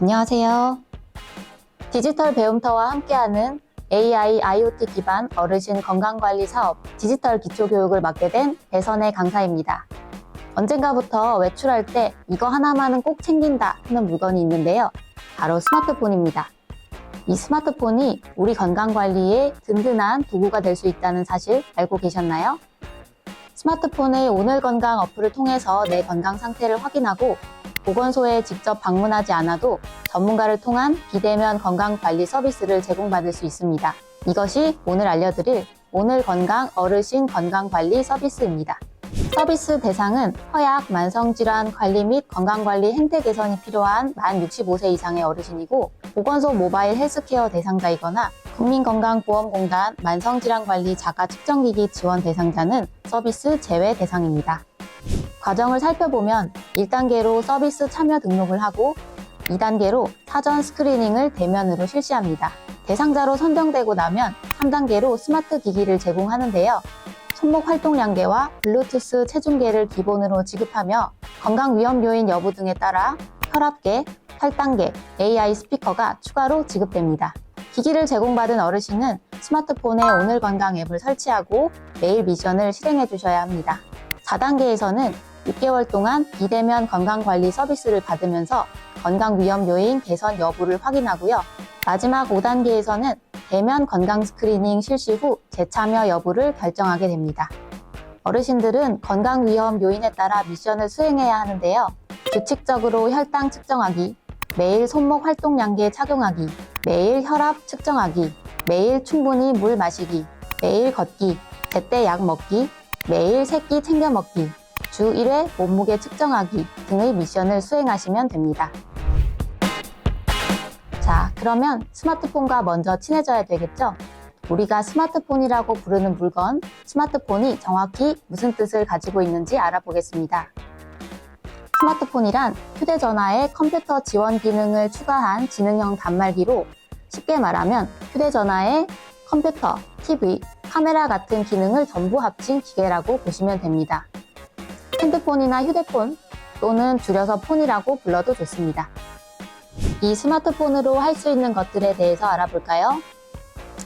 안녕하세요. 디지털 배움터와 함께하는 AI, IoT 기반 어르신 건강관리 사업 디지털 기초교육을 맡게 된 배선의 강사입니다. 언젠가부터 외출할 때 이거 하나만은 꼭 챙긴다 하는 물건이 있는데요. 바로 스마트폰입니다. 이 스마트폰이 우리 건강관리에 든든한 도구가 될 수 있다는 사실 알고 계셨나요? 스마트폰의 오늘 건강 어플을 통해서 내 건강 상태를 확인하고 보건소에 직접 방문하지 않아도 전문가를 통한 비대면 건강관리 서비스를 제공받을 수 있습니다. 이것이 오늘 알려드릴 오늘 건강 어르신 건강관리 서비스입니다. 서비스 대상은 허약, 만성질환 관리 및 건강관리 행태 개선이 필요한 만 65세 이상의 어르신이고 보건소 모바일 헬스케어 대상자이거나 국민건강보험공단 만성질환관리 자가측정기기 지원 대상자는 서비스 제외 대상입니다. 과정을 살펴보면 1단계로 서비스 참여 등록을 하고 2단계로 사전 스크리닝을 대면으로 실시합니다. 대상자로 선정되고 나면 3단계로 스마트 기기를 제공하는데요. 손목 활동량계와 블루투스 체중계를 기본으로 지급하며 건강 위험 요인 여부 등에 따라 혈압계, 혈당계, AI 스피커가 추가로 지급됩니다. 기기를 제공받은 어르신은 스마트폰에 오늘 건강 앱을 설치하고 매일 미션을 실행해 주셔야 합니다. 4단계에서는 6개월 동안 비대면 건강관리 서비스를 받으면서 건강 위험 요인 개선 여부를 확인하고요. 마지막 5단계에서는 대면 건강 스크리닝 실시 후 재참여 여부를 결정하게 됩니다. 어르신들은 건강 위험 요인에 따라 미션을 수행해야 하는데요. 규칙적으로 혈당 측정하기, 매일 손목 활동량계 착용하기, 매일 혈압 측정하기, 매일 충분히 물 마시기, 매일 걷기, 제때 약 먹기, 매일 새끼 챙겨 먹기, 주 1회 몸무게 측정하기 등의 미션을 수행하시면 됩니다. 자, 그러면 스마트폰과 먼저 친해져야 되겠죠? 우리가 스마트폰이라고 부르는 물건, 스마트폰이 정확히 무슨 뜻을 가지고 있는지 알아보겠습니다. 스마트폰이란 휴대전화에 컴퓨터 지원 기능을 추가한 지능형 단말기로 쉽게 말하면 휴대전화에 컴퓨터, TV, 카메라 같은 기능을 전부 합친 기계라고 보시면 됩니다. 핸드폰이나 휴대폰 또는 줄여서 폰이라고 불러도 좋습니다. 이 스마트폰으로 할 수 있는 것들에 대해서 알아볼까요?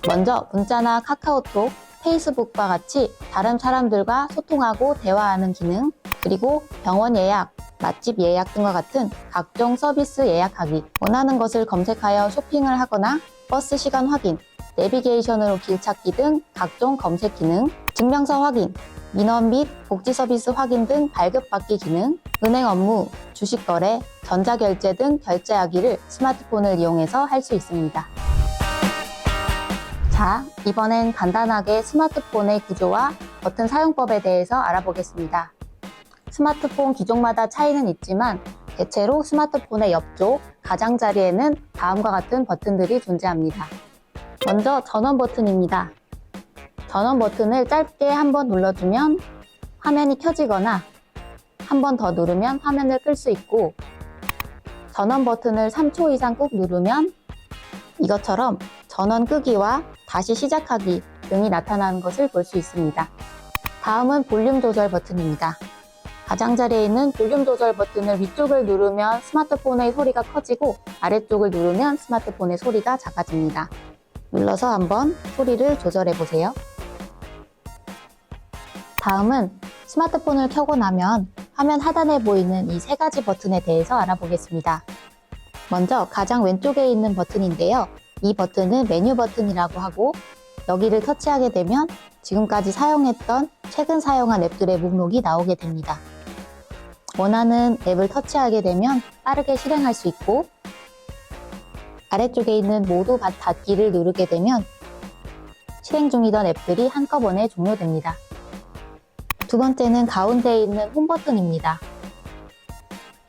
먼저 문자나 카카오톡, 페이스북과 같이 다른 사람들과 소통하고 대화하는 기능, 그리고 병원 예약, 맛집 예약 등과 같은 각종 서비스 예약하기, 원하는 것을 검색하여 쇼핑을 하거나 버스 시간 확인, 내비게이션으로 길 찾기 등 각종 검색 기능, 증명서 확인, 민원 및 복지 서비스 확인 등 발급받기 기능, 은행 업무, 주식 거래, 전자결제 등 결제하기를 스마트폰을 이용해서 할 수 있습니다. 자, 이번엔 간단하게 스마트폰의 구조와 버튼 사용법에 대해서 알아보겠습니다. 스마트폰 기종마다 차이는 있지만 대체로 스마트폰의 옆쪽 가장자리에는 다음과 같은 버튼들이 존재합니다. 먼저 전원 버튼입니다. 전원 버튼을 짧게 한번 눌러주면 화면이 켜지거나 한 번 더 누르면 화면을 끌 수 있고, 전원 버튼을 3초 이상 꾹 누르면 이것처럼 전원 끄기와 다시 시작하기 등이 나타나는 것을 볼 수 있습니다. 다음은 볼륨 조절 버튼입니다. 가장자리에 있는 볼륨 조절 버튼을 위쪽을 누르면 스마트폰의 소리가 커지고 아래쪽을 누르면 스마트폰의 소리가 작아집니다. 눌러서 한번 소리를 조절해 보세요. 다음은 스마트폰을 켜고 나면 화면 하단에 보이는 이 세 가지 버튼에 대해서 알아보겠습니다. 먼저 가장 왼쪽에 있는 버튼인데요. 이 버튼은 메뉴 버튼이라고 하고 여기를 터치하게 되면 지금까지 사용했던 최근 사용한 앱들의 목록이 나오게 됩니다. 원하는 앱을 터치하게 되면 빠르게 실행할 수 있고, 아래쪽에 있는 모두 닫기를 누르게 되면 실행 중이던 앱들이 한꺼번에 종료됩니다. 두 번째는 가운데에 있는 홈 버튼입니다.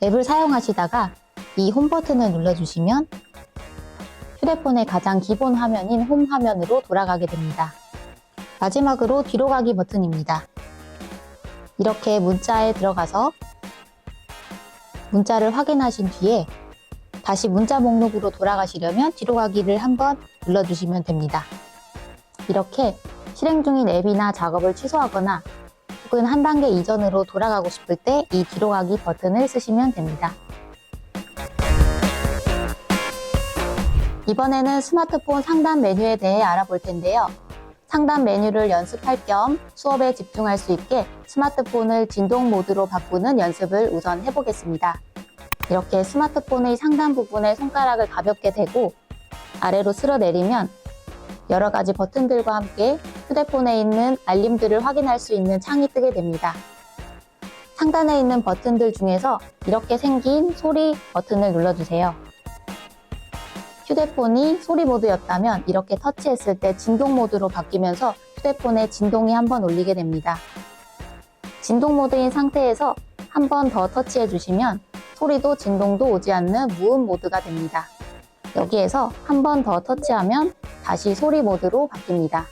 앱을 사용하시다가 이 홈 버튼을 눌러주시면 휴대폰의 가장 기본 화면인 홈 화면으로 돌아가게 됩니다. 마지막으로 뒤로 가기 버튼입니다. 이렇게 문자에 들어가서 문자를 확인하신 뒤에 다시 문자 목록으로 돌아가시려면 뒤로 가기를 한번 눌러주시면 됩니다. 이렇게 실행 중인 앱이나 작업을 취소하거나 혹은 한 단계 이전으로 돌아가고 싶을 때 이 뒤로 가기 버튼을 쓰시면 됩니다. 이번에는 스마트폰 상단 메뉴에 대해 알아볼 텐데요. 상단 메뉴를 연습할 겸 수업에 집중할 수 있게 스마트폰을 진동 모드로 바꾸는 연습을 우선 해보겠습니다. 이렇게 스마트폰의 상단 부분에 손가락을 가볍게 대고 아래로 쓸어내리면 여러 가지 버튼들과 함께 휴대폰에 있는 알림들을 확인할 수 있는 창이 뜨게 됩니다. 상단에 있는 버튼들 중에서 이렇게 생긴 소리 버튼을 눌러주세요. 휴대폰이 소리 모드였다면 이렇게 터치했을 때 진동 모드로 바뀌면서 휴대폰에 진동이 한 번 울리게 됩니다. 진동 모드인 상태에서 한 번 더 터치해 주시면 소리도 진동도 오지 않는 무음 모드가 됩니다. 여기에서 한 번 더 터치하면 다시 소리 모드로 바뀝니다.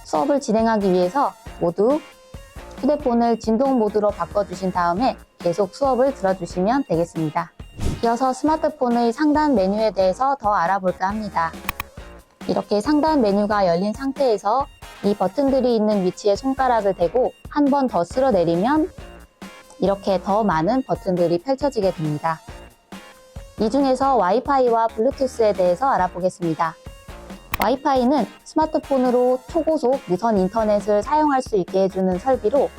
수업을 진행하기 위해서 모두 휴대폰을 진동 모드로 바꿔주신 다음에 계속 수업을 들어주시면 되겠습니다. 이어서 스마트폰의 상단 메뉴에 대해서 더 알아볼까 합니다. 이렇게 상단 메뉴가 열린 상태에서 이 버튼들이 있는 위치에 손가락을 대고 한 번 더 쓸어내리면 이렇게 더 많은 버튼들이 펼쳐지게 됩니다. 이 중에서 와이파이와 블루투스에 대해서 알아보겠습니다. 와이파이는 스마트폰으로 초고속 무선 인터넷을 사용할 수 있게 해주는 설비로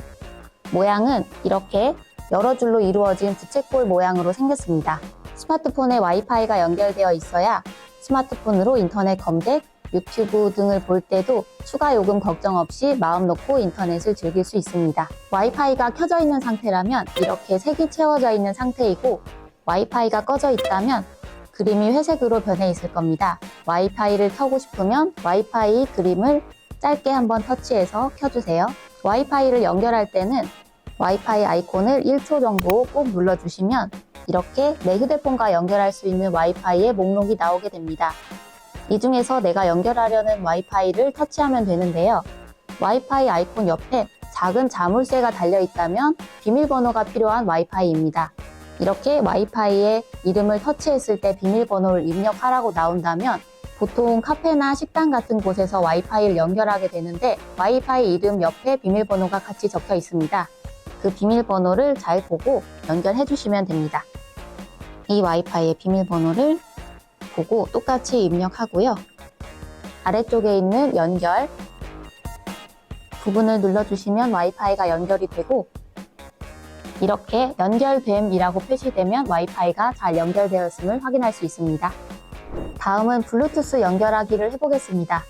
모양은 이렇게 여러 줄로 이루어진 부채꼴 모양으로 생겼습니다. 스마트폰에 와이파이가 연결되어 있어야 스마트폰으로 인터넷 검색, 유튜브 등을 볼 때도 추가 요금 걱정 없이 마음 놓고 인터넷을 즐길 수 있습니다. 와이파이가 켜져 있는 상태라면 이렇게 색이 채워져 있는 상태이고 와이파이가 꺼져 있다면 그림이 회색으로 변해 있을 겁니다. 와이파이를 켜고 싶으면 와이파이 그림을 짧게 한번 터치해서 켜주세요. 와이파이를 연결할 때는 와이파이 아이콘을 1초 정도 꼭 눌러주시면 이렇게 내 휴대폰과 연결할 수 있는 와이파이의 목록이 나오게 됩니다. 이 중에서 내가 연결하려는 와이파이를 터치하면 되는데요. 와이파이 아이콘 옆에 작은 자물쇠가 달려있다면 비밀번호가 필요한 와이파이입니다. 이렇게 와이파이의 이름을 터치했을 때 비밀번호를 입력하라고 나온다면 보통 카페나 식당 같은 곳에서 와이파이를 연결하게 되는데 와이파이 이름 옆에 비밀번호가 같이 적혀 있습니다. 그 비밀번호를 잘 보고 연결해 주시면 됩니다. 이 와이파이의 비밀번호를 보고 똑같이 입력하고요. 아래쪽에 있는 연결 부분을 눌러주시면 와이파이가 연결이 되고 이렇게 연결됨이라고 표시되면 와이파이가 잘 연결되었음을 확인할 수 있습니다. 다음은 블루투스 연결하기를 해보겠습니다.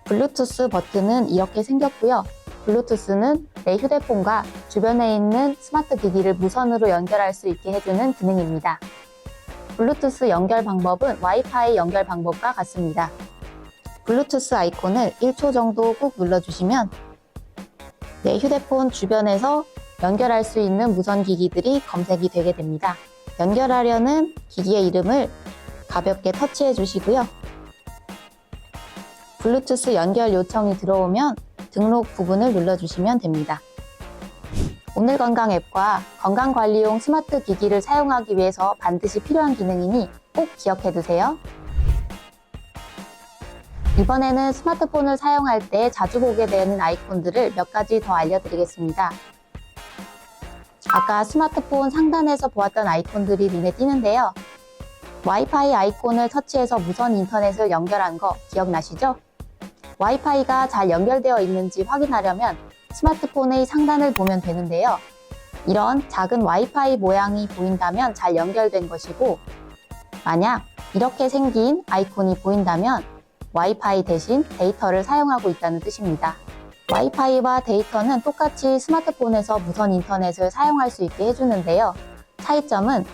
블루투스 버튼은 이렇게 생겼고요. 블루투스는 내 휴대폰과 주변에 있는 스마트 기기를 무선으로 연결할 수 있게 해주는 기능입니다. 블루투스 연결 방법은 와이파이 연결 방법과 같습니다. 블루투스 아이콘을 1초 정도 꾹 눌러주시면 내 휴대폰 주변에서 연결할 수 있는 무선 기기들이 검색이 되게 됩니다. 연결하려는 기기의 이름을 가볍게 터치해 주시고요. 블루투스 연결 요청이 들어오면 등록 부분을 눌러주시면 됩니다. 오늘 건강 앱과 건강관리용 스마트 기기를 사용하기 위해서 반드시 필요한 기능이니 꼭 기억해 두세요. 이번에는 스마트폰을 사용할 때 자주 보게 되는 아이콘들을 몇 가지 더 알려드리겠습니다. 아까 스마트폰 상단에서 보았던 아이콘들이 눈에 띄는데요. 와이파이 아이콘을 터치해서 무선 인터넷을 연결한 거 기억나시죠? 와이파이가 잘 연결되어 있는지 확인하려면 스마트폰의 상단을 보면 되는데요. 이런 작은 와이파이 모양이 보인다면 잘 연결된 것이고 만약 이렇게 생긴 아이콘이 보인다면 와이파이 대신 데이터를 사용하고 있다는 뜻입니다. 와이파이와 데이터는 똑같이 스마트폰에서 무선 인터넷을 사용할 수 있게 해주는데요. 차이점은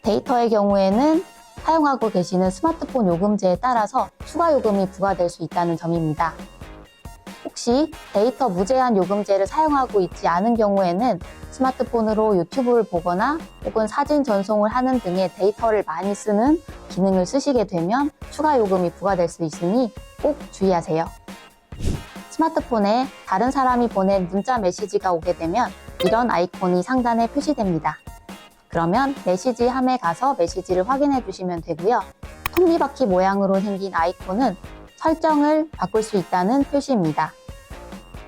데이터의 경우에는 사용하고 계시는 스마트폰 요금제에 따라서 추가 요금이 부과될 수 있다는 점입니다. 혹시 데이터 무제한 요금제를 사용하고 있지 않은 경우에는 스마트폰으로 유튜브를 보거나 혹은 사진 전송을 하는 등의 데이터를 많이 쓰는 기능을 쓰시게 되면 추가 요금이 부과될 수 있으니 꼭 주의하세요. 스마트폰에 다른 사람이 보낸 문자 메시지가 오게 되면 이런 아이콘이 상단에 표시됩니다. 그러면 메시지함에 가서 메시지를 확인해 주시면 되고요. 톱니바퀴 모양으로 생긴 아이콘은 설정을 바꿀 수 있다는 표시입니다.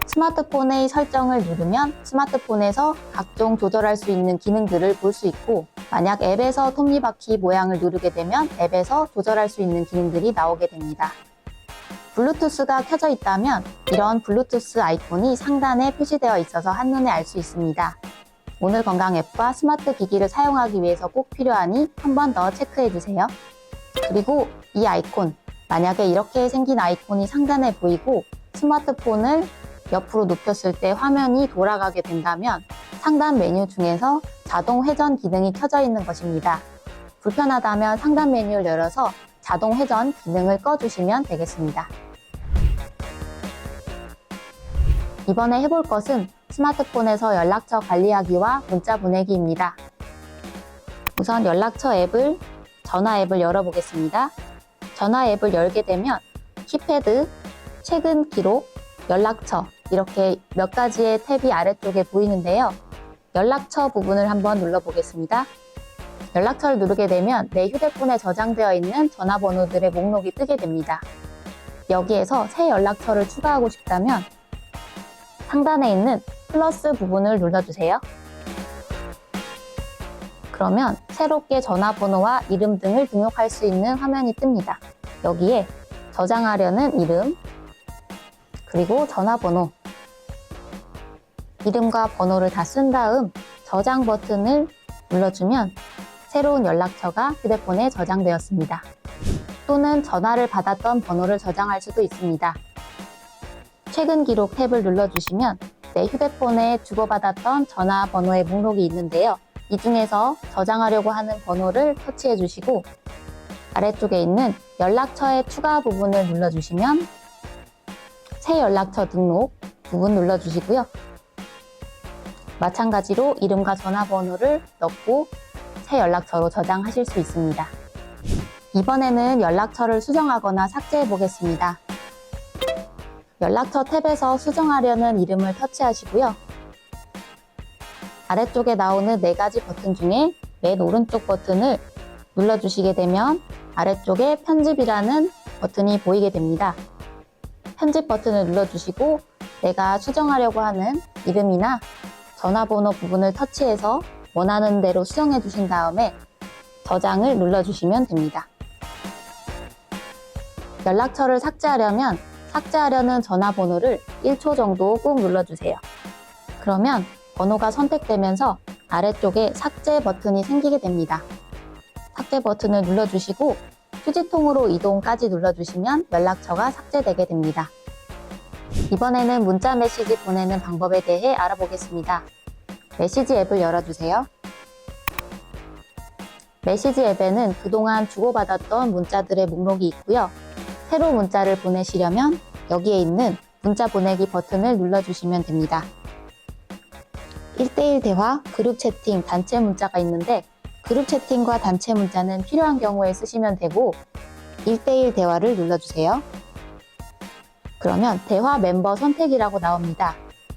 스마트폰의 설정을 누르면 스마트폰에서 각종 조절할 수 있는 기능들을 볼 수 있고, 만약 앱에서 톱니바퀴 모양을 누르게 되면 앱에서 조절할 수 있는 기능들이 나오게 됩니다. 블루투스가 켜져 있다면 이런 블루투스 아이콘이 상단에 표시되어 있어서 한눈에 알 수 있습니다. 오늘 건강 앱과 스마트 기기를 사용하기 위해서 꼭 필요하니 한 번 더 체크해 주세요. 그리고 이 아이콘, 만약에 이렇게 생긴 아이콘이 상단에 보이고 스마트폰을 옆으로 눕혔을 때 화면이 돌아가게 된다면 상단 메뉴 중에서 자동 회전 기능이 켜져 있는 것입니다. 불편하다면 상단 메뉴를 열어서 자동 회전 기능을 꺼주시면 되겠습니다. 이번에 해볼 것은 스마트폰에서 연락처 관리하기와 문자 보내기입니다. 우선 연락처 앱을, 전화 앱을 열어보겠습니다. 전화 앱을 열게 되면 키패드, 최근 기록, 연락처 이렇게 몇 가지의 탭이 아래쪽에 보이는데요. 연락처 부분을 한번 눌러보겠습니다. 연락처를 누르게 되면 내 휴대폰에 저장되어 있는 전화번호들의 목록이 뜨게 됩니다. 여기에서 새 연락처를 추가하고 싶다면 상단에 있는 플러스 부분을 눌러주세요. 그러면 새롭게 전화번호와 이름 등을 등록할 수 있는 화면이 뜹니다. 여기에 저장하려는 이름, 그리고 전화번호, 이름과 번호를 다 쓴 다음 저장 버튼을 눌러주면 새로운 연락처가 휴대폰에 저장되었습니다. 또는 전화를 받았던 번호를 저장할 수도 있습니다. 최근 기록 탭을 눌러주시면 내 휴대폰에 주고받았던 전화번호의 목록이 있는데요. 이 중에서 저장하려고 하는 번호를 터치해 주시고 아래쪽에 있는 연락처의 추가 부분을 눌러주시면 새 연락처 등록 부분 눌러주시고요. 마찬가지로 이름과 전화번호를 넣고 새 연락처로 저장하실 수 있습니다. 이번에는 연락처를 수정하거나 삭제해 보겠습니다. 연락처 탭에서 수정하려는 이름을 터치하시고요. 아래쪽에 나오는 4가지 버튼 중에 맨 오른쪽 버튼을 눌러주시게 되면 아래쪽에 편집이라는 버튼이 보이게 됩니다. 편집 버튼을 눌러주시고 내가 수정하려고 하는 이름이나 전화번호 부분을 터치해서 원하는 대로 수정해 주신 다음에 저장을 눌러주시면 됩니다. 연락처를 삭제하려면 삭제하려는 전화번호를 1초 정도 꾹 눌러주세요. 그러면 번호가 선택되면서 아래쪽에 삭제 버튼이 생기게 됩니다. 삭제 버튼을 눌러주시고 휴지통으로 이동까지 눌러주시면 연락처가 삭제되게 됩니다. 이번에는 문자 메시지 보내는 방법에 대해 알아보겠습니다. 메시지 앱을 열어주세요. 메시지 앱에는 그동안 주고받았던 문자들의 목록이 있고요. 새로 문자를 보내시려면 여기에 있는 문자 보내기 버튼을 눌러주시면 됩니다. 1대1 대화, 그룹 채팅, 단체 문자가 있는데 그룹 채팅과 단체 문자는 필요한 경우에 쓰시면 되고 1대1 대화를 눌러주세요. 그러면 대화 멤버 선택이라고 나옵니다.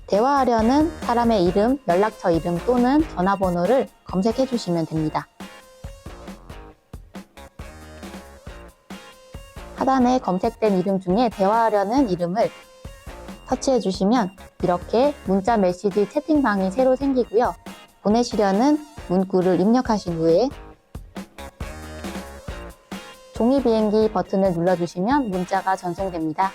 대화하려는 사람의 이름, 연락처 이름 또는 전화번호를 검색해 주시면 됩니다. 하단에 검색된 이름 중에 대화하려는 이름을 터치해 주시면 이렇게 문자 메시지 채팅방이 새로 생기고요. 보내시려는 문구를 입력하신 후에 종이 비행기 버튼을 눌러주시면 문자가 전송됩니다.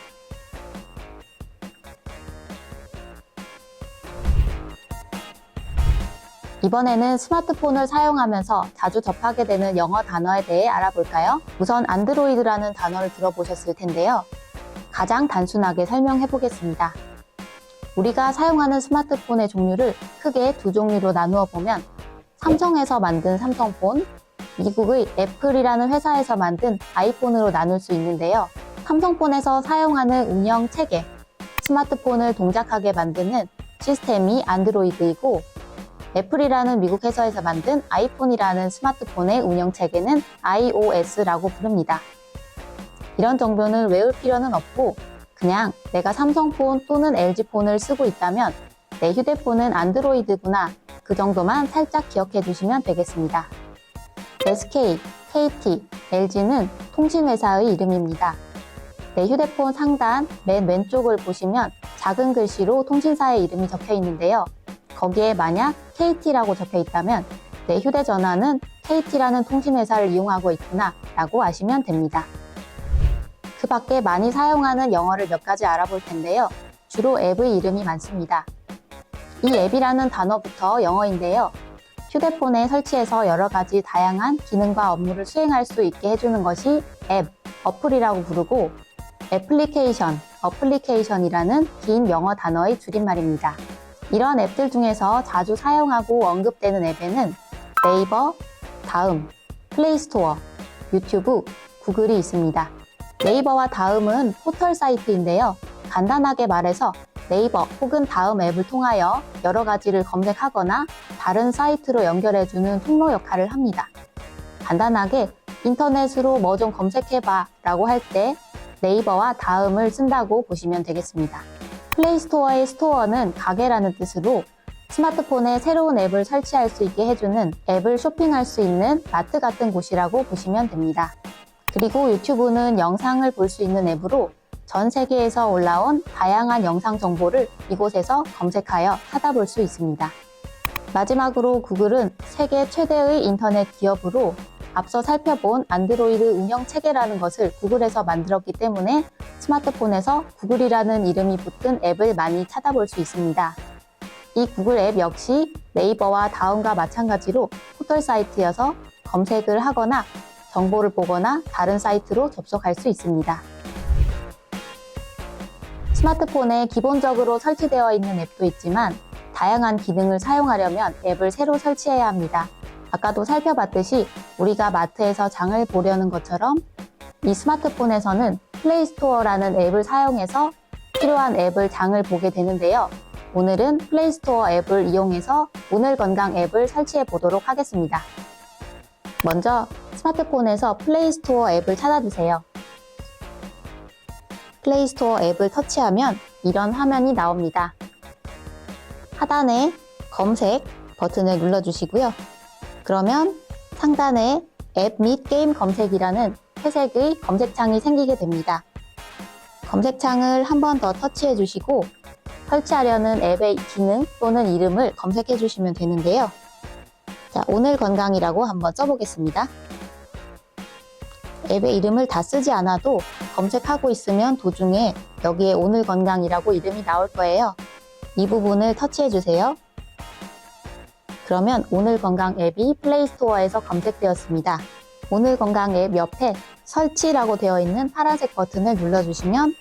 이번에는 스마트폰을 사용하면서 자주 접하게 되는 영어 단어에 대해 알아볼까요? 우선 안드로이드라는 단어를 들어보셨을 텐데요. 가장 단순하게 설명해 보겠습니다. 우리가 사용하는 스마트폰의 종류를 크게 2종류로 나누어 보면 삼성에서 만든 삼성폰, 미국의 애플이라는 회사에서 만든 아이폰으로 나눌 수 있는데요. 삼성폰에서 사용하는 운영 체계, 스마트폰을 동작하게 만드는 시스템이 안드로이드이고 애플이라는 미국 회사에서 만든 아이폰이라는 스마트폰의 운영 체계는 iOS라고 부릅니다. 이런 정보는 외울 필요는 없고 그냥 내가 삼성폰 또는 LG폰을 쓰고 있다면 내 휴대폰은 안드로이드구나 그 정도만 살짝 기억해 주시면 되겠습니다. SK, KT, LG는 통신회사의 이름입니다. 내 휴대폰 상단 맨 왼쪽을 보시면 작은 글씨로 통신사의 이름이 적혀 있는데요. 거기에 만약 KT라고 적혀 있다면 내 휴대전화는 KT라는 통신회사를 이용하고 있구나 라고 아시면 됩니다. 그 밖에 많이 사용하는 영어를 몇 가지 알아볼 텐데요. 주로 앱의 이름이 많습니다. 이 앱이라는 단어부터 영어인데요. 휴대폰에 설치해서 여러 가지 다양한 기능과 업무를 수행할 수 있게 해주는 것이 앱, 어플이라고 부르고 애플리케이션, 어플리케이션이라는 긴 영어 단어의 줄임말입니다. 이런 앱들 중에서 자주 사용하고 언급되는 앱에는 네이버, 다음, 플레이스토어, 유튜브, 구글이 있습니다. 네이버와 다음은 포털 사이트인데요. 간단하게 말해서 네이버 혹은 다음 앱을 통하여 여러 가지를 검색하거나 다른 사이트로 연결해주는 통로 역할을 합니다. 간단하게 인터넷으로 뭐 좀 검색해봐 라고 할 때 네이버와 다음을 쓴다고 보시면 되겠습니다. 플레이스토어의 스토어는 가게라는 뜻으로 스마트폰에 새로운 앱을 설치할 수 있게 해주는 앱을 쇼핑할 수 있는 마트 같은 곳이라고 보시면 됩니다. 그리고 유튜브는 영상을 볼 수 있는 앱으로 전 세계에서 올라온 다양한 영상 정보를 이곳에서 검색하여 찾아볼 수 있습니다. 마지막으로 구글은 세계 최대의 인터넷 기업으로 앞서 살펴본 안드로이드 운영 체계라는 것을 구글에서 만들었기 때문에 스마트폰에서 구글이라는 이름이 붙은 앱을 많이 찾아볼 수 있습니다. 이 구글 앱 역시 네이버와 다음과 마찬가지로 포털 사이트여서 검색을 하거나 정보를 보거나 다른 사이트로 접속할 수 있습니다. 스마트폰에 기본적으로 설치되어 있는 앱도 있지만 다양한 기능을 사용하려면 앱을 새로 설치해야 합니다. 아까도 살펴봤듯이 우리가 마트에서 장을 보려는 것처럼 이 스마트폰에서는 플레이스토어라는 앱을 사용해서 필요한 앱을 장을 보게 되는데요. 오늘은 플레이스토어 앱을 이용해서 오늘 건강 앱을 설치해 보도록 하겠습니다. 먼저 스마트폰에서 플레이스토어 앱을 찾아주세요. 플레이스토어 앱을 터치하면 이런 화면이 나옵니다. 하단에 검색 버튼을 눌러주시고요. 그러면 상단에 앱 및 게임 검색이라는 회색의 검색창이 생기게 됩니다. 검색창을 한 번 더 터치해 주시고 설치하려는 앱의 기능 또는 이름을 검색해 주시면 되는데요. 자, 오늘 건강이라고 한번 써보겠습니다. 앱의 이름을 다 쓰지 않아도 검색하고 있으면 도중에 여기에 오늘 건강이라고 이름이 나올 거예요. 이 부분을 터치해 주세요. 그러면 오늘 건강 앱이 플레이스토어에서 검색되었습니다. 오늘 건강 앱 옆에 설치라고 되어 있는 파란색 버튼을 눌러주시면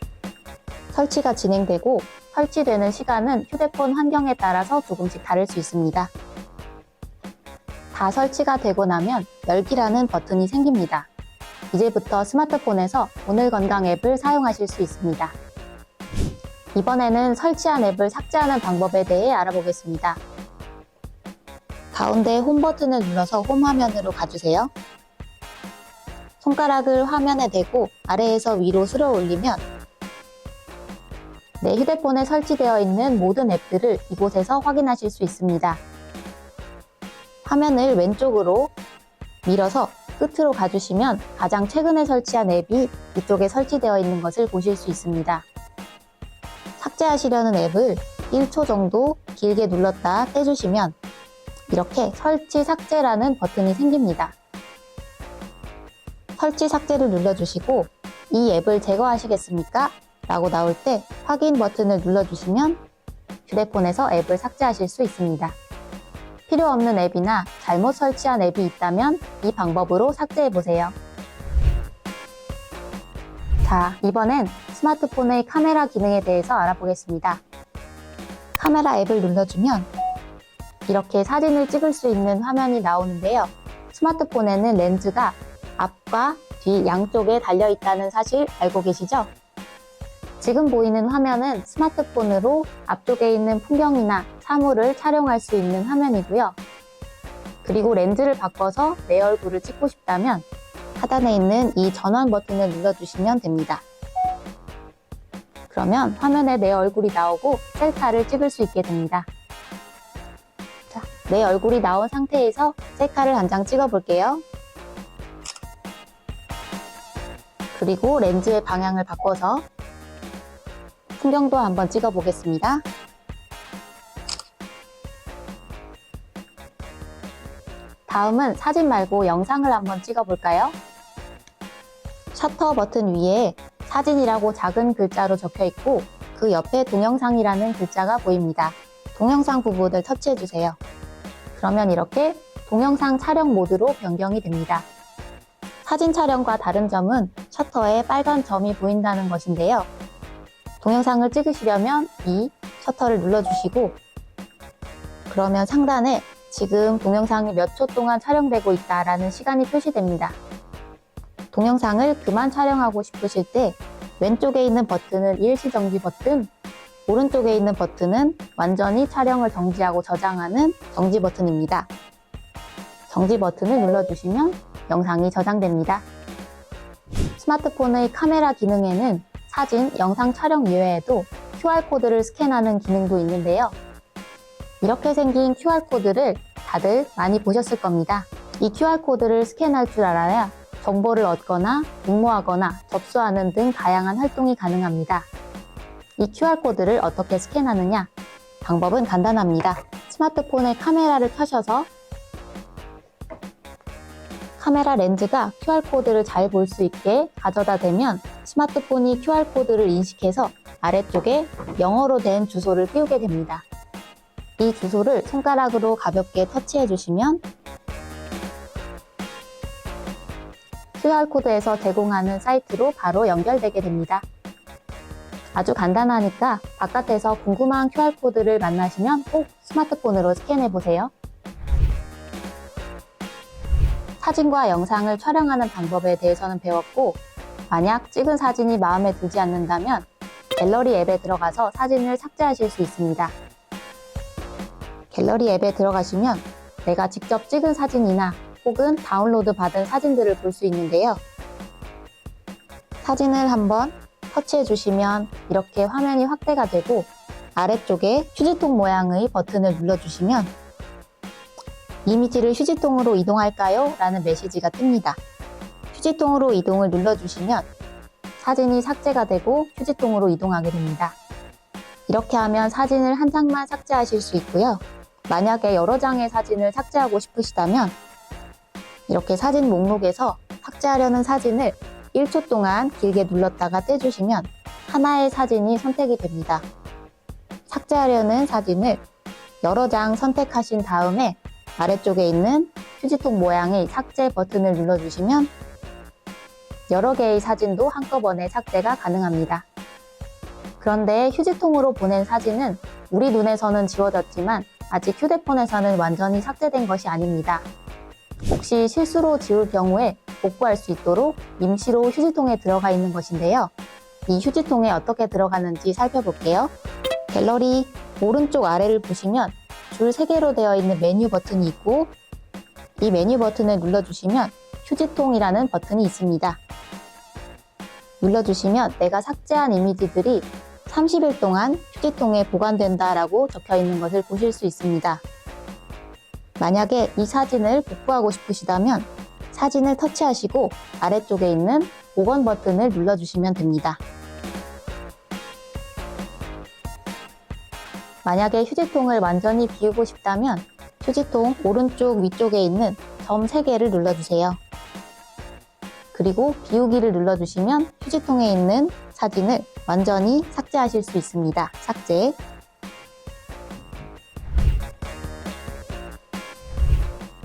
설치가 진행되고 설치되는 시간은 휴대폰 환경에 따라서 조금씩 다를 수 있습니다. 다 설치가 되고 나면 열기라는 버튼이 생깁니다. 이제부터 스마트폰에서 오늘 건강 앱을 사용하실 수 있습니다. 이번에는 설치한 앱을 삭제하는 방법에 대해 알아보겠습니다. 가운데 홈 버튼을 눌러서 홈 화면으로 가주세요. 손가락을 화면에 대고 아래에서 위로 쓸어 올리면 내 휴대폰에 설치되어 있는 모든 앱들을 이곳에서 확인하실 수 있습니다. 화면을 왼쪽으로 밀어서 끝으로 가주시면 가장 최근에 설치한 앱이 이쪽에 설치되어 있는 것을 보실 수 있습니다. 삭제하시려는 앱을 1초 정도 길게 눌렀다 떼주시면 이렇게 설치 삭제라는 버튼이 생깁니다. 설치 삭제를 눌러주시고 이 앱을 제거하시겠습니까? 라고 나올 때 확인 버튼을 눌러주시면 휴대폰에서 앱을 삭제하실 수 있습니다. 필요 없는 앱이나 잘못 설치한 앱이 있다면 이 방법으로 삭제해보세요. 자, 이번엔 스마트폰의 카메라 기능에 대해서 알아보겠습니다. 카메라 앱을 눌러주면 이렇게 사진을 찍을 수 있는 화면이 나오는데요. 스마트폰에는 렌즈가 앞과 뒤 양쪽에 달려있다는 사실 알고 계시죠? 지금 보이는 화면은 스마트폰으로 앞쪽에 있는 풍경이나 사물을 촬영할 수 있는 화면이고요. 그리고 렌즈를 바꿔서 내 얼굴을 찍고 싶다면 하단에 있는 이 전원 버튼을 눌러주시면 됩니다. 그러면 화면에 내 얼굴이 나오고 셀카를 찍을 수 있게 됩니다. 자, 내 얼굴이 나온 상태에서 셀카를 한 장 찍어 볼게요. 그리고 렌즈의 방향을 바꿔서 풍경도 한번 찍어 보겠습니다. 다음은 사진 말고 영상을 한번 찍어 볼까요? 셔터 버튼 위에 사진이라고 작은 글자로 적혀 있고 그 옆에 동영상이라는 글자가 보입니다. 동영상 부분을 터치해 주세요. 그러면 이렇게 동영상 촬영 모드로 변경이 됩니다. 사진 촬영과 다른 점은 셔터에 빨간 점이 보인다는 것인데요. 동영상을 찍으시려면 이 셔터를 눌러주시고 그러면 상단에 지금 동영상이 몇 초 동안 촬영되고 있다라는 시간이 표시됩니다. 동영상을 그만 촬영하고 싶으실 때 왼쪽에 있는 버튼은 일시정지 버튼, 오른쪽에 있는 버튼은 완전히 촬영을 정지하고 저장하는 정지 버튼입니다. 정지 버튼을 눌러주시면 영상이 저장됩니다. 스마트폰의 카메라 기능에는 사진, 영상 촬영 이외에도 QR코드를 스캔하는 기능도 있는데요. 이렇게 생긴 QR코드를 다들 많이 보셨을 겁니다. 이 QR코드를 스캔할 줄 알아야 정보를 얻거나 공모하거나 접수하는 등 다양한 활동이 가능합니다. 이 QR코드를 어떻게 스캔하느냐? 방법은 간단합니다. 스마트폰의 카메라를 켜셔서 카메라 렌즈가 QR코드를 잘 볼 수 있게 가져다 대면 스마트폰이 QR코드를 인식해서 아래쪽에 영어로 된 주소를 띄우게 됩니다. 이 주소를 손가락으로 가볍게 터치해 주시면 QR코드에서 제공하는 사이트로 바로 연결되게 됩니다. 아주 간단하니까 바깥에서 궁금한 QR코드를 만나시면 꼭 스마트폰으로 스캔해 보세요. 사진과 영상을 촬영하는 방법에 대해서는 배웠고, 만약 찍은 사진이 마음에 들지 않는다면 갤러리 앱에 들어가서 사진을 삭제하실 수 있습니다. 갤러리 앱에 들어가시면 내가 직접 찍은 사진이나 혹은 다운로드 받은 사진들을 볼 수 있는데요. 사진을 한번 터치해 주시면 이렇게 화면이 확대가 되고 아래쪽에 휴지통 모양의 버튼을 눌러주시면 이미지를 휴지통으로 이동할까요? 라는 메시지가 뜹니다. 휴지통으로 이동을 눌러주시면 사진이 삭제가 되고 휴지통으로 이동하게 됩니다. 이렇게 하면 사진을 한 장만 삭제하실 수 있고요. 만약에 여러 장의 사진을 삭제하고 싶으시다면 이렇게 사진 목록에서 삭제하려는 사진을 1초 동안 길게 눌렀다가 떼주시면 하나의 사진이 선택이 됩니다. 삭제하려는 사진을 여러 장 선택하신 다음에 아래쪽에 있는 휴지통 모양의 삭제 버튼을 눌러주시면 여러 개의 사진도 한꺼번에 삭제가 가능합니다. 그런데 휴지통으로 보낸 사진은 우리 눈에서는 지워졌지만 아직 휴대폰에서는 완전히 삭제된 것이 아닙니다. 혹시 실수로 지울 경우에 복구할 수 있도록 임시로 휴지통에 들어가 있는 것인데요. 이 휴지통에 어떻게 들어가는지 살펴볼게요. 갤러리 오른쪽 아래를 보시면 줄 3개로 되어 있는 메뉴 버튼이 있고 이 메뉴 버튼을 눌러주시면 휴지통이라는 버튼이 있습니다. 눌러주시면 내가 삭제한 이미지들이 30일 동안 휴지통에 보관된다라고 적혀 있는 것을 보실 수 있습니다. 만약에 이 사진을 복구하고 싶으시다면 사진을 터치하시고 아래쪽에 있는 복원 버튼을 눌러주시면 됩니다. 만약에 휴지통을 완전히 비우고 싶다면 휴지통 오른쪽 위쪽에 있는 점 3개를 눌러주세요. 그리고 비우기를 눌러주시면 휴지통에 있는 사진을 완전히 삭제하실 수 있습니다. 삭제.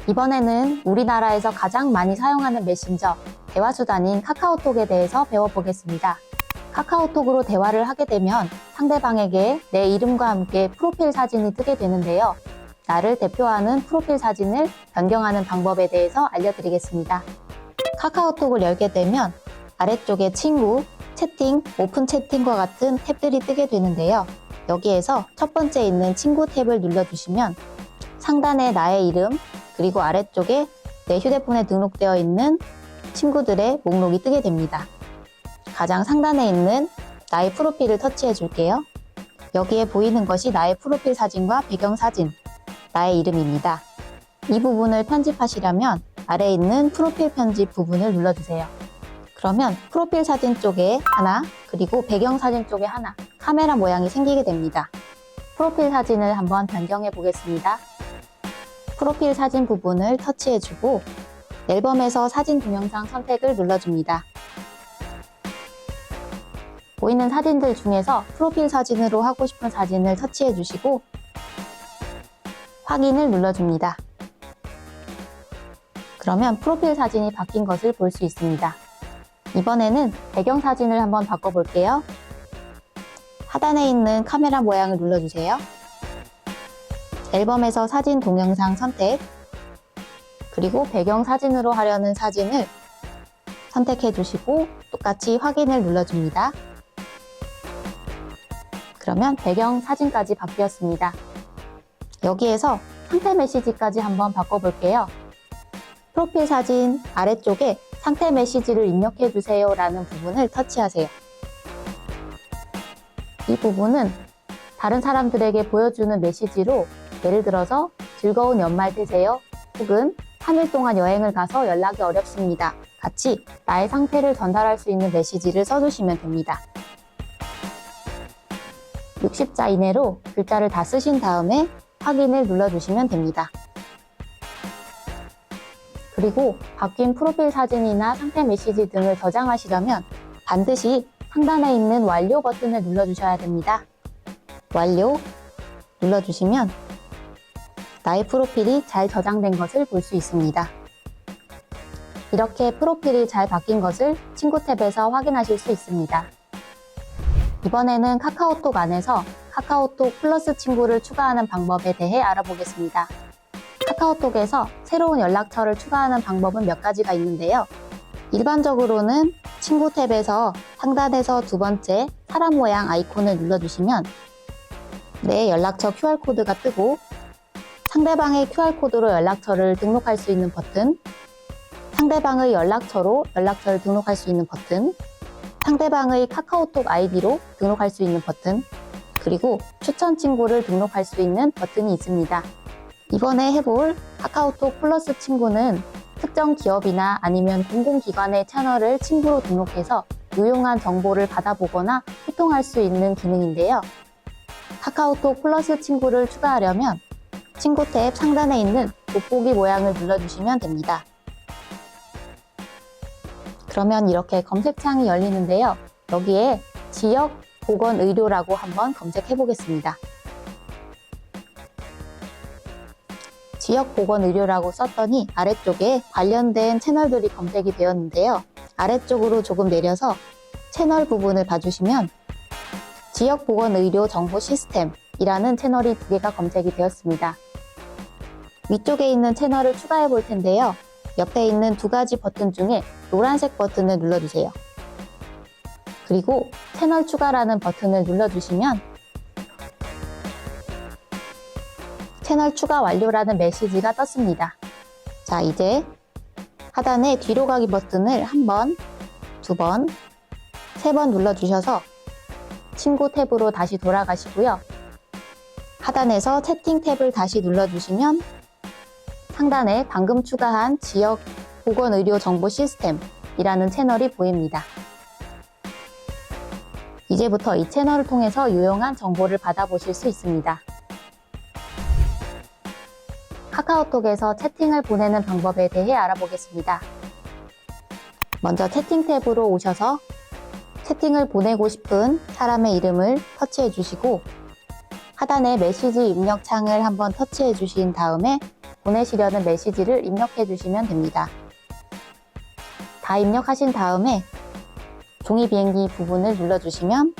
이번에는 우리나라에서 가장 많이 사용하는 메신저, 대화수단인 카카오톡에 대해서 배워보겠습니다. 카카오톡으로 대화를 하게 되면 상대방에게 내 이름과 함께 프로필 사진이 뜨게 되는데요. 나를 대표하는 프로필 사진을 변경하는 방법에 대해서 알려드리겠습니다. 카카오톡을 열게 되면 아래쪽에 친구, 채팅, 오픈 채팅과 같은 탭들이 뜨게 되는데요. 여기에서 첫 번째 있는 친구 탭을 눌러주시면 상단에 나의 이름, 그리고 아래쪽에 내 휴대폰에 등록되어 있는 친구들의 목록이 뜨게 됩니다. 가장 상단에 있는 나의 프로필을 터치해 줄게요. 여기에 보이는 것이 나의 프로필 사진과 배경사진, 나의 이름입니다. 이 부분을 편집하시려면 아래에 있는 프로필 편집 부분을 눌러주세요. 그러면 프로필 사진 쪽에 하나, 그리고 배경 사진 쪽에 하나, 카메라 모양이 생기게 됩니다. 프로필 사진을 한번 변경해 보겠습니다. 프로필 사진 부분을 터치해주고 앨범에서 사진 동영상 선택을 눌러줍니다. 보이는 사진들 중에서 프로필 사진으로 하고 싶은 사진을 터치해주시고 확인을 눌러줍니다. 그러면 프로필 사진이 바뀐 것을 볼 수 있습니다. 이번에는 배경 사진을 한번 바꿔볼게요. 하단에 있는 카메라 모양을 눌러주세요. 앨범에서 사진 동영상 선택, 그리고 배경 사진으로 하려는 사진을 선택해 주시고 똑같이 확인을 눌러줍니다. 그러면 배경 사진까지 바뀌었습니다. 여기에서 상태 메시지까지 한번 바꿔볼게요. 프로필 사진 아래쪽에 상태 메시지를 입력해 주세요 라는 부분을 터치하세요. 이 부분은 다른 사람들에게 보여주는 메시지로 예를 들어서 즐거운 연말 되세요 혹은 3일 동안 여행을 가서 연락이 어렵습니다. 같이 나의 상태를 전달할 수 있는 메시지를 써주시면 됩니다. 60자 이내로 글자를 다 쓰신 다음에 확인을 눌러주시면 됩니다. 그리고 바뀐 프로필 사진이나 상태 메시지 등을 저장하시려면 반드시 상단에 있는 완료 버튼을 눌러주셔야 됩니다. 완료 눌러주시면 나의 프로필이 잘 저장된 것을 볼 수 있습니다. 이렇게 프로필이 잘 바뀐 것을 친구 탭에서 확인하실 수 있습니다. 이번에는 카카오톡 안에서 카카오톡 플러스 친구를 추가하는 방법에 대해 알아보겠습니다. 카카오톡에서 새로운 연락처를 추가하는 방법은 몇 가지가 있는데요. 일반적으로는 친구 탭에서 상단에서 두 번째 사람 모양 아이콘을 눌러주시면 내 연락처 QR코드가 뜨고 상대방의 QR코드로 연락처를 등록할 수 있는 버튼, 상대방의 연락처로 연락처를 등록할 수 있는 버튼, 상대방의 카카오톡 아이디로 등록할 수 있는 버튼, 그리고 추천 친구를 등록할 수 있는 버튼이 있습니다. 이번에 해볼 카카오톡 플러스 친구는 특정 기업이나 아니면 공공기관의 채널을 친구로 등록해서 유용한 정보를 받아보거나 소통할 수 있는 기능인데요. 카카오톡 플러스 친구를 추가하려면 친구 탭 상단에 있는 돋보기 모양을 눌러주시면 됩니다. 그러면 이렇게 검색창이 열리는데요. 여기에 지역보건의료라고 한번 검색해 보겠습니다. 지역보건의료라고 썼더니 아래쪽에 관련된 채널들이 검색이 되었는데요. 아래쪽으로 조금 내려서 채널 부분을 봐주시면 지역보건의료 정보 시스템이라는 채널이 두 개가 검색이 되었습니다. 위쪽에 있는 채널을 추가해 볼 텐데요. 옆에 있는 두 가지 버튼 중에 노란색 버튼을 눌러주세요. 그리고 채널 추가라는 버튼을 눌러주시면 채널 추가 완료라는 메시지가 떴습니다. 자, 이제 하단에 뒤로 가기 버튼을 한 번, 두 번, 세 번 눌러주셔서 친구 탭으로 다시 돌아가시고요. 하단에서 채팅 탭을 다시 눌러주시면 상단에 방금 추가한 지역 보건의료 정보 시스템이라는 채널이 보입니다. 이제부터 이 채널을 통해서 유용한 정보를 받아보실 수 있습니다. 카카오톡에서 채팅을 보내는 방법에 대해 알아보겠습니다. 먼저 채팅 탭으로 오셔서 채팅을 보내고 싶은 사람의 이름을 터치해 주시고 하단에 메시지 입력 창을 한번 터치해 주신 다음에 보내시려는 메시지를 입력해 주시면 됩니다. 다 입력하신 다음에 종이 비행기 부분을 눌러주시면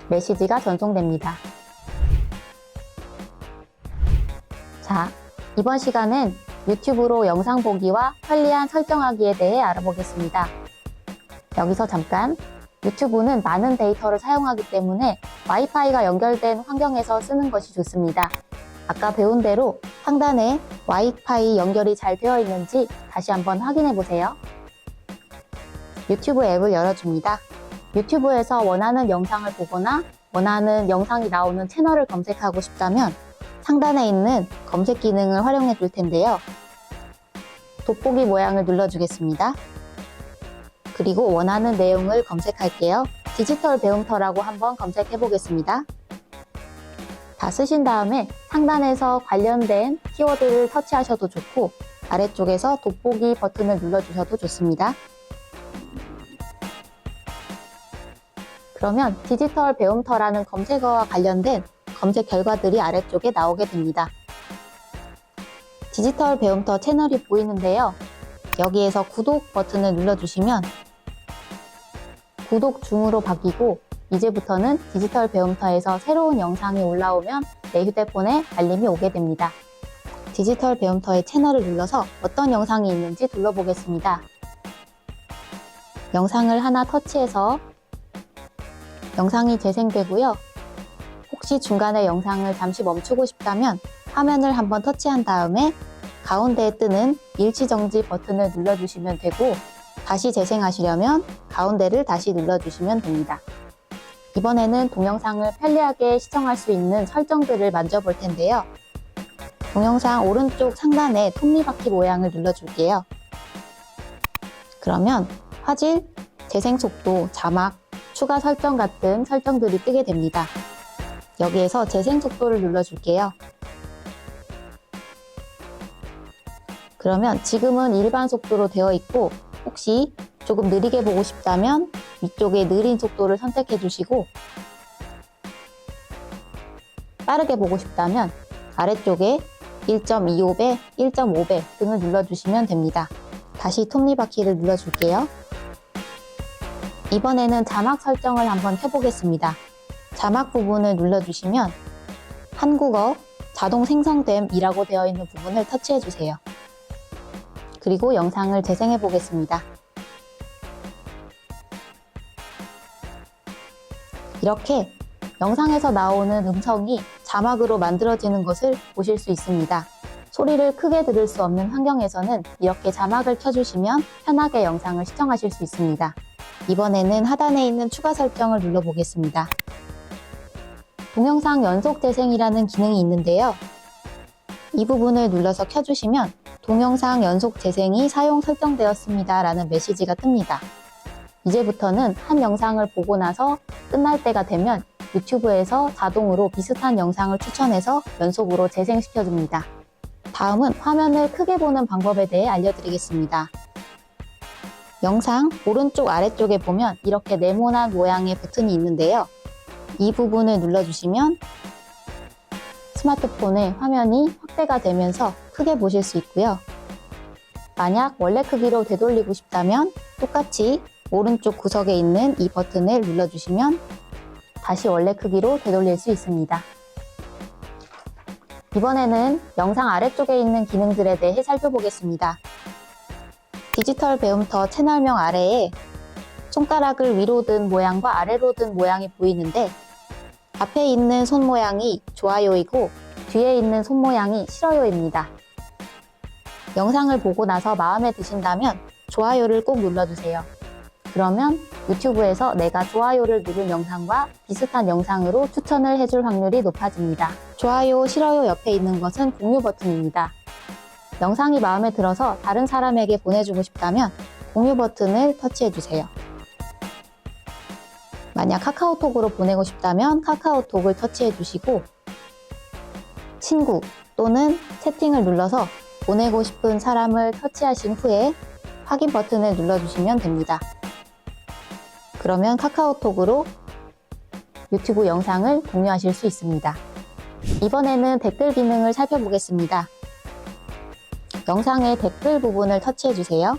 메시지가 전송됩니다. 자, 이번 시간은 유튜브로 영상 보기와 편리한 설정하기에 대해 알아보겠습니다. 여기서 잠깐, 유튜브는 많은 데이터를 사용하기 때문에 와이파이가 연결된 환경에서 쓰는 것이 좋습니다. 아까 배운 대로 상단에 와이파이 연결이 잘 되어 있는지 다시 한번 확인해 보세요. 유튜브 앱을 열어줍니다. 유튜브에서 원하는 영상을 보거나 원하는 영상이 나오는 채널을 검색하고 싶다면 상단에 있는 검색 기능을 활용해 줄 텐데요. 돋보기 모양을 눌러주겠습니다. 그리고 원하는 내용을 검색할게요. 디지털 배움터라고 한번 검색해 보겠습니다. 다 쓰신 다음에 상단에서 관련된 키워드를 터치하셔도 좋고 아래쪽에서 돋보기 버튼을 눌러주셔도 좋습니다. 그러면 디지털 배움터라는 검색어와 관련된 검색 결과들이 아래쪽에 나오게 됩니다. 디지털 배움터 채널이 보이는데요. 여기에서 구독 버튼을 눌러주시면 구독 중으로 바뀌고 이제부터는 디지털 배움터에서 새로운 영상이 올라오면 내 휴대폰에 알림이 오게 됩니다. 디지털 배움터의 채널을 눌러서 어떤 영상이 있는지 둘러보겠습니다. 영상을 하나 터치해서 영상이 재생되고요. 혹시 중간에 영상을 잠시 멈추고 싶다면 화면을 한번 터치한 다음에 가운데에 뜨는 일치정지 버튼을 눌러주시면 되고 다시 재생하시려면 가운데를 다시 눌러주시면 됩니다. 이번에는 동영상을 편리하게 시청할 수 있는 설정들을 만져볼 텐데요. 동영상 오른쪽 상단에 톱니바퀴 모양을 눌러줄게요. 그러면 화질, 재생속도, 자막, 추가 설정 같은 설정들이 뜨게 됩니다. 여기에서 재생속도를 눌러줄게요. 그러면 지금은 일반 속도로 되어 있고 혹시 조금 느리게 보고 싶다면 위쪽에 느린 속도를 선택해 주시고 빠르게 보고 싶다면 아래쪽에 1.25배, 1.5배 등을 눌러주시면 됩니다. 다시 톱니바퀴를 눌러줄게요. 이번에는 자막 설정을 한번 해보겠습니다. 자막 부분을 눌러주시면 한국어 자동 생성됨이라고 되어 있는 부분을 터치해 주세요. 그리고 영상을 재생해 보겠습니다. 이렇게 영상에서 나오는 음성이 자막으로 만들어지는 것을 보실 수 있습니다. 소리를 크게 들을 수 없는 환경에서는 이렇게 자막을 켜주시면 편하게 영상을 시청하실 수 있습니다. 이번에는 하단에 있는 추가 설정을 눌러보겠습니다. 동영상 연속 재생이라는 기능이 있는데요. 이 부분을 눌러서 켜주시면 동영상 연속 재생이 사용 설정되었습니다 라는 메시지가 뜹니다. 이제부터는 한 영상을 보고 나서 끝날 때가 되면 유튜브에서 자동으로 비슷한 영상을 추천해서 연속으로 재생시켜줍니다. 다음은 화면을 크게 보는 방법에 대해 알려드리겠습니다. 영상 오른쪽 아래쪽에 보면 이렇게 네모난 모양의 버튼이 있는데요. 이 부분을 눌러주시면 스마트폰의 화면이 확대가 되면서 크게 보실 수 있고요. 만약 원래 크기로 되돌리고 싶다면 똑같이 오른쪽 구석에 있는 이 버튼을 눌러주시면 다시 원래 크기로 되돌릴 수 있습니다. 이번에는 영상 아래쪽에 있는 기능들에 대해 살펴보겠습니다. 디지털 배움터 채널명 아래에 손가락을 위로 든 모양과 아래로 든 모양이 보이는데 앞에 있는 손 모양이 좋아요이고 뒤에 있는 손 모양이 싫어요입니다. 영상을 보고 나서 마음에 드신다면 좋아요를 꼭 눌러주세요. 그러면 유튜브에서 내가 좋아요를 누른 영상과 비슷한 영상으로 추천을 해줄 확률이 높아집니다. 좋아요, 싫어요 옆에 있는 것은 공유 버튼입니다. 영상이 마음에 들어서 다른 사람에게 보내주고 싶다면 공유 버튼을 터치해주세요. 만약 카카오톡으로 보내고 싶다면 카카오톡을 터치해주시고 친구 또는 채팅을 눌러서 보내고 싶은 사람을 터치하신 후에 확인 버튼을 눌러주시면 됩니다. 그러면 카카오톡으로 유튜브 영상을 공유하실 수 있습니다. 이번에는 댓글 기능을 살펴보겠습니다. 영상의 댓글 부분을 터치해주세요.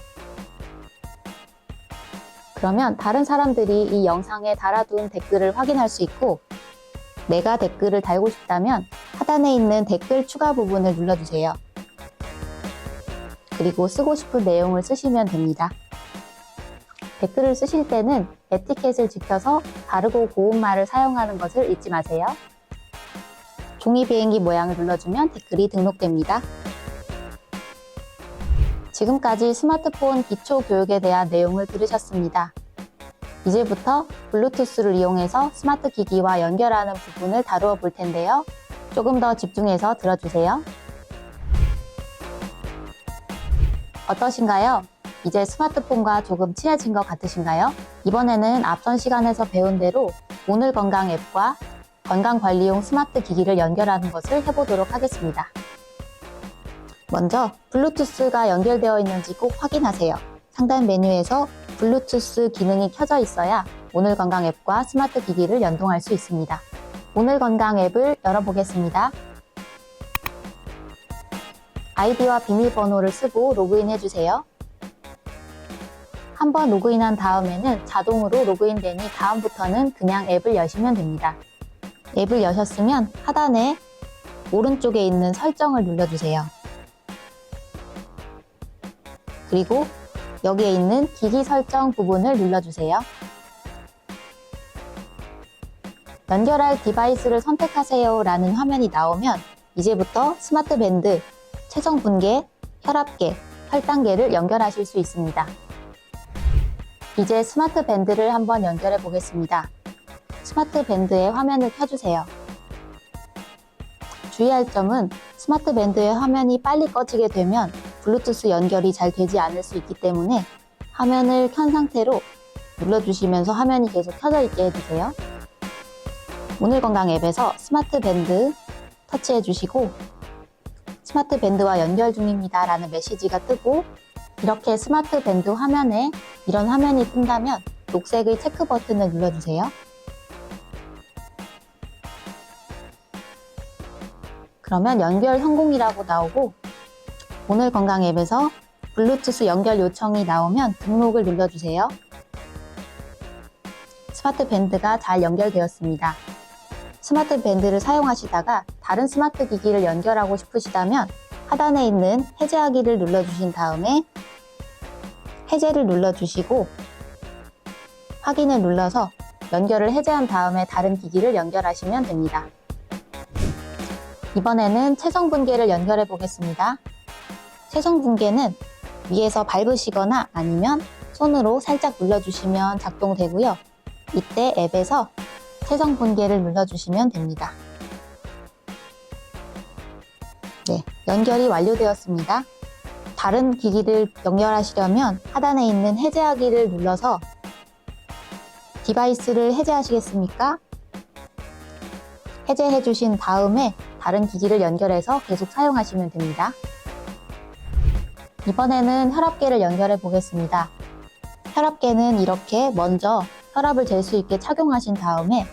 그러면 다른 사람들이 이 영상에 달아둔 댓글을 확인할 수 있고 내가 댓글을 달고 싶다면 하단에 있는 댓글 추가 부분을 눌러주세요. 그리고 쓰고 싶은 내용을 쓰시면 됩니다. 댓글을 쓰실 때는 에티켓을 지켜서 바르고 고운 말을 사용하는 것을 잊지 마세요. 종이 비행기 모양을 눌러주면 댓글이 등록됩니다. 지금까지 스마트폰 기초 교육에 대한 내용을 들으셨습니다. 이제부터 블루투스를 이용해서 스마트 기기와 연결하는 부분을 다루어 볼 텐데요. 조금 더 집중해서 들어주세요. 어떠신가요? 이제 스마트폰과 조금 친해진 것 같으신가요? 이번에는 앞선 시간에서 배운 대로 오늘 건강 앱과 건강관리용 스마트 기기를 연결하는 것을 해보도록 하겠습니다. 먼저 블루투스가 연결되어 있는지 꼭 확인하세요. 상단 메뉴에서 블루투스 기능이 켜져 있어야 오늘 건강 앱과 스마트 기기를 연동할 수 있습니다. 오늘 건강 앱을 열어보겠습니다. 아이디와 비밀번호를 쓰고 로그인 해주세요. 한번 로그인한 다음에는 자동으로 로그인되니 다음부터는 그냥 앱을 여시면 됩니다. 앱을 여셨으면 하단에 오른쪽에 있는 설정을 눌러주세요. 그리고 여기에 있는 기기 설정 부분을 눌러주세요. 연결할 디바이스를 선택하세요 라는 화면이 나오면 이제부터 스마트 밴드, 체성 분계, 혈압계, 혈당계를 연결하실 수 있습니다. 이제 스마트 밴드를 한번 연결해 보겠습니다. 스마트 밴드의 화면을 켜주세요. 주의할 점은 스마트 밴드의 화면이 빨리 꺼지게 되면 블루투스 연결이 잘 되지 않을 수 있기 때문에 화면을 켠 상태로 눌러주시면서 화면이 계속 켜져 있게 해주세요. 오늘 건강 앱에서 스마트 밴드 터치해 주시고 스마트 밴드와 연결 중입니다 라는 메시지가 뜨고 이렇게 스마트 밴드 화면에 이런 화면이 뜬다면 녹색의 체크 버튼을 눌러주세요. 그러면 연결 성공이라고 나오고 오늘 건강 앱에서 블루투스 연결 요청이 나오면 등록을 눌러주세요. 스마트 밴드가 잘 연결되었습니다. 스마트 밴드를 사용하시다가 다른 스마트 기기를 연결하고 싶으시다면 하단에 있는 해제하기를 눌러주신 다음에 해제를 눌러주시고 확인을 눌러서 연결을 해제한 다음에 다른 기기를 연결하시면 됩니다. 이번에는 체성 분계를 연결해 보겠습니다. 체성 분계는 위에서 밟으시거나 아니면 손으로 살짝 눌러주시면 작동되고요. 이때 앱에서 체성 분계를 눌러주시면 됩니다. 네, 연결이 완료되었습니다. 다른 기기를 연결하시려면 하단에 있는 해제하기를 눌러서 디바이스를 해제하시겠습니까? 해제해 주신 다음에 다른 기기를 연결해서 계속 사용하시면 됩니다. 이번에는 혈압계를 연결해 보겠습니다. 혈압계는 이렇게 먼저 혈압을 잴 수 있게 착용하신 다음에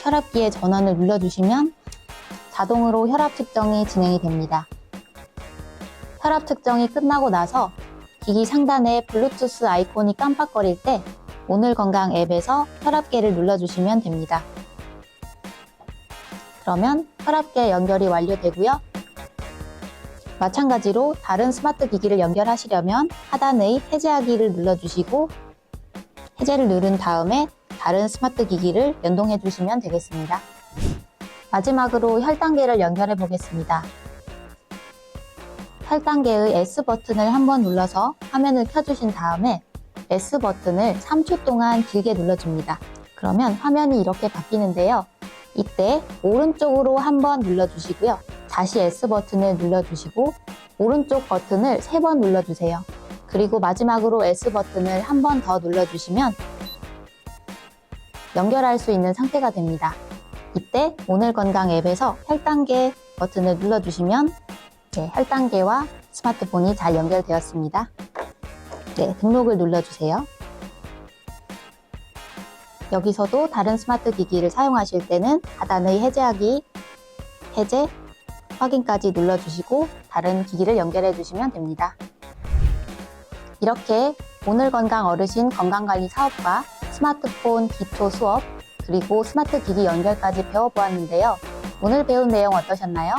혈압기의 전원을 눌러주시면 자동으로 혈압 측정이 진행이 됩니다. 혈압 측정이 끝나고 나서 기기 상단에 블루투스 아이콘이 깜빡거릴 때 오늘 건강 앱에서 혈압계를 눌러주시면 됩니다. 그러면 혈압계 연결이 완료되고요. 마찬가지로 다른 스마트 기기를 연결하시려면 하단의 해제하기를 눌러주시고 해제를 누른 다음에 다른 스마트 기기를 연동해 주시면 되겠습니다. 마지막으로 혈당계를 연결해 보겠습니다. 혈당계의 S 버튼을 한번 눌러서 화면을 켜주신 다음에 S 버튼을 3초 동안 길게 눌러줍니다. 그러면 화면이 이렇게 바뀌는데요. 이때 오른쪽으로 한번 눌러주시고요. 다시 S 버튼을 눌러주시고 오른쪽 버튼을 3번 눌러주세요. 그리고 마지막으로 S 버튼을 한 번 더 눌러주시면 연결할 수 있는 상태가 됩니다. 이때 오늘 건강 앱에서 혈당계 버튼을 눌러주시면 혈당계와 스마트폰이 잘 연결되었습니다. 등록을 눌러주세요. 여기서도 다른 스마트 기기를 사용하실 때는 하단의 해제하기, 해제, 확인까지 눌러주시고 다른 기기를 연결해 주시면 됩니다. 이렇게 오늘 건강 어르신 건강관리 사업과 스마트폰 기초 수업 그리고 스마트 기기 연결까지 배워보았는데요. 오늘 배운 내용 어떠셨나요?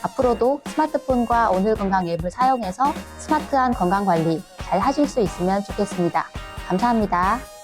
앞으로도 스마트폰과 오늘 건강 앱을 사용해서 스마트한 건강관리 잘 하실 수 있으면 좋겠습니다. 감사합니다.